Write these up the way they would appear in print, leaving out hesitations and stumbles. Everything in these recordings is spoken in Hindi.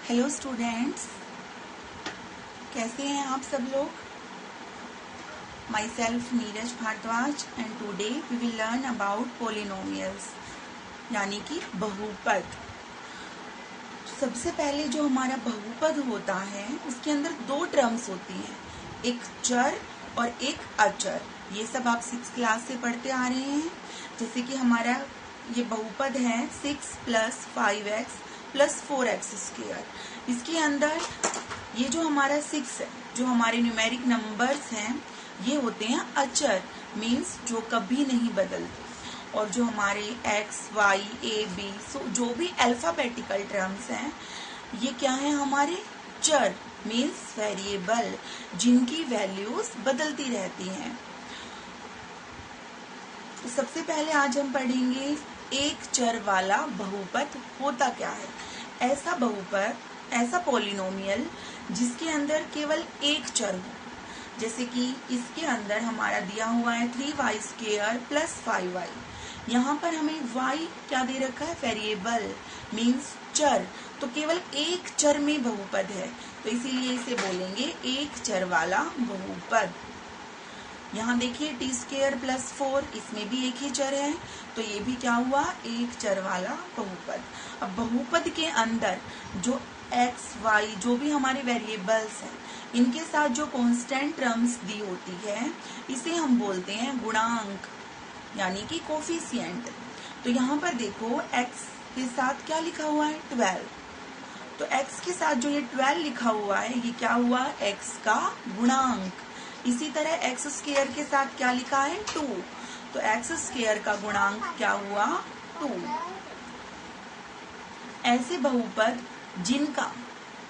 हेलो स्टूडेंट्स, कैसे हैं आप सब लोग। Myself Neeraj Bhardwaj and today we will learn about polynomials यानी कि बहुपद। सबसे पहले जो हमारा बहुपद होता है उसके अंदर दो टर्म्स होती हैं, एक चर और एक अचर। ये सब आप 6th क्लास से पढ़ते आ रहे हैं। जैसे कि हमारा ये बहुपद है 6 + 5x + 4x²। इसके अंदर ये जो हमारा 6 है, जो हमारे न्यूमेरिक नंबर्स हैं, ये होते हैं अचर, मीन्स जो कभी नहीं बदलते। और जो हमारे x, y, a, b जो भी अल्फाबेटिकल टर्म्स हैं, ये क्या है हमारे चर, मीन्स वेरिएबल, जिनकी वैल्यूज बदलती रहती हैं। तो सबसे पहले आज हम पढ़ेंगे एक चर वाला बहुपद होता क्या है। ऐसा बहुपद, ऐसा पोलिनोमियल जिसके अंदर केवल एक चर हो। जैसे कि इसके अंदर हमारा दिया हुआ है 3y² + 5y। यहाँ पर हमें y क्या दे रखा है, वेरिएबल, मीन्स चर। तो केवल एक चर में बहुपद है, तो इसीलिए इसे बोलेंगे एक चर वाला बहुपद। यहाँ देखिए t² + 4, इसमें भी एक ही चर है, तो ये भी क्या हुआ, एक चर वाला बहुपद। अब बहुपद के अंदर जो x, y जो भी हमारे वेरिएबल्स हैं, इनके साथ जो कांस्टेंट टर्म्स दी होती है, इसे हम बोलते हैं गुणांक यानी कि कोफिशिएंट। तो यहाँ पर देखो x के साथ क्या लिखा हुआ है, 12। तो x के साथ जो ये 12 लिखा हुआ है, ये क्या हुआ, x का गुणांक। इसी तरह x² के साथ क्या लिखा है, 2। तो x² का गुणांक क्या हुआ, 2। ऐसे बहुपद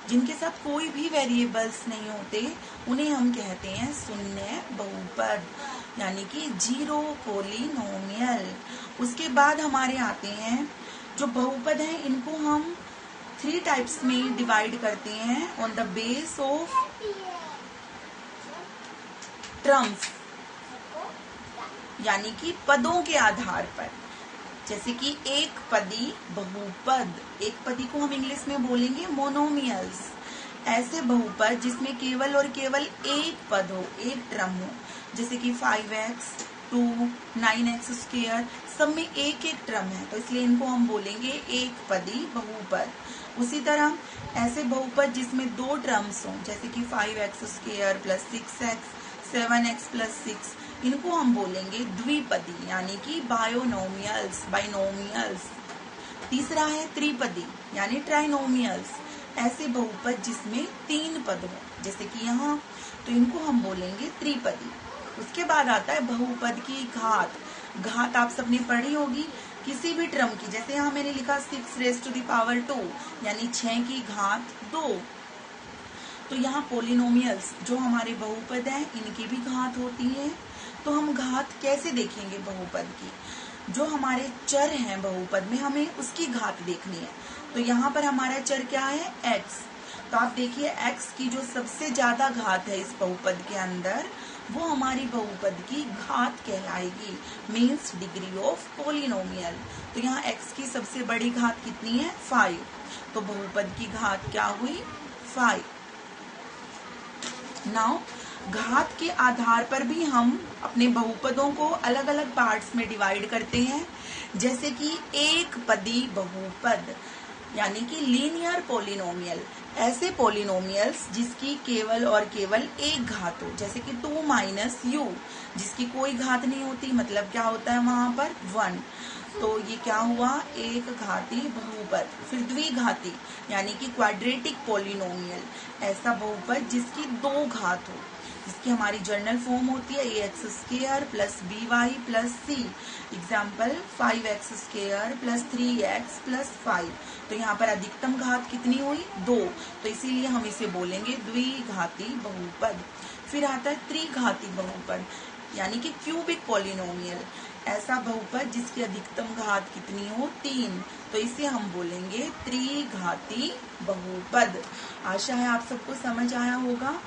जिनके साथ कोई भी वेरिएबल्स नहीं होते, उन्हें हम कहते हैं शून्य बहुपद यानी कि जीरो पोलिनोमियल। उसके बाद हमारे आते हैं जो बहुपद हैं, इनको हम 3 टाइप्स में डिवाइड करते हैं on the base of terms यानी कि पदों के आधार पर। जैसे कि एक पदी बहुपद, एक पदी को हम इंग्लिश में बोलेंगे मोनोमियल्स। ऐसे बहुपद जिसमें केवल और केवल एक पद हो, एक टर्म हो। जैसे कि 5x, 2, 9x², सब में एक एक टर्म है, तो इसलिए इनको हम बोलेंगे एक पदी बहुपद। उसी तरह ऐसे बहुपद जिसमें दो टर्म्स हों, जैसे कि 5x² + 6x, 7x + 6, इनको हम बोलेंगे द्विपदी यानी कि बाइनोमियल्स। तीसरा है त्रिपदी यानी ट्राइनोमियल्स, ऐसे बहुपद जिसमें 3 पद हो, जैसे कि यहाँ, तो इनको हम बोलेंगे त्रिपदी। उसके बाद आता है बहुपद की घात आप सबने पढ़ी होगी किसी भी टर्म की। जैसे यहाँ मैंने लिखा 6⁻² यानी 6 की घात 2। तो यहाँ पोलिनोमियल्स जो हमारे बहुपद हैं, इनकी भी घात होती है। तो हम घात कैसे देखेंगे बहुपद की, जो हमारे चर हैं बहुपद में, हमें उसकी घात देखनी है। तो यहाँ पर हमारा चर क्या है, x। तो आप देखिए x की जो सबसे ज्यादा घात है इस बहुपद के अंदर, वो हमारी बहुपद की घात कहलाएगी, मीन्स डिग्री ऑफ पोलिनोमियल। तो यहाँ x की सबसे बड़ी घात कितनी है, 5। तो बहुपद की घात क्या हुई, 5। नाउ घात के आधार पर भी हम अपने बहुपदों को अलग अलग पार्ट्स में डिवाइड करते हैं। जैसे कि एक पदी बहुपद यानी कि लीनियर पोलिनोमियल, ऐसे पोलिनोमियल्स जिसकी केवल और केवल एक घात हो। जैसे कि 2 - u, जिसकी कोई घात नहीं होती, मतलब क्या होता है वहां पर, 1। तो ये क्या हुआ, एक घाती बहुपद। फिर द्विघाती यानी कि क्वाड्रेटिक पोलिनोमियल, ऐसा बहुपद जिसकी 2 घात हो, जिसकी हमारी जर्नल फॉर्म होती है ax² + by + c। Example 5x² + 3x + 5। तो यहाँ पर अधिकतम घात कितनी हुई, 2। तो इसीलिए हम इसे बोलेंगे द्विघाती बहुपद। फिर आता है त्रिघाती बहुपद यानी कि क्यूबिक पोलिनोमियल, ऐसा बहुपद जिसकी अधिकतम घात कितनी हो, 3। तो इसे हम बोलेंगे त्रिघाती बहुपद। आशा है आप सबको समझ आया होगा।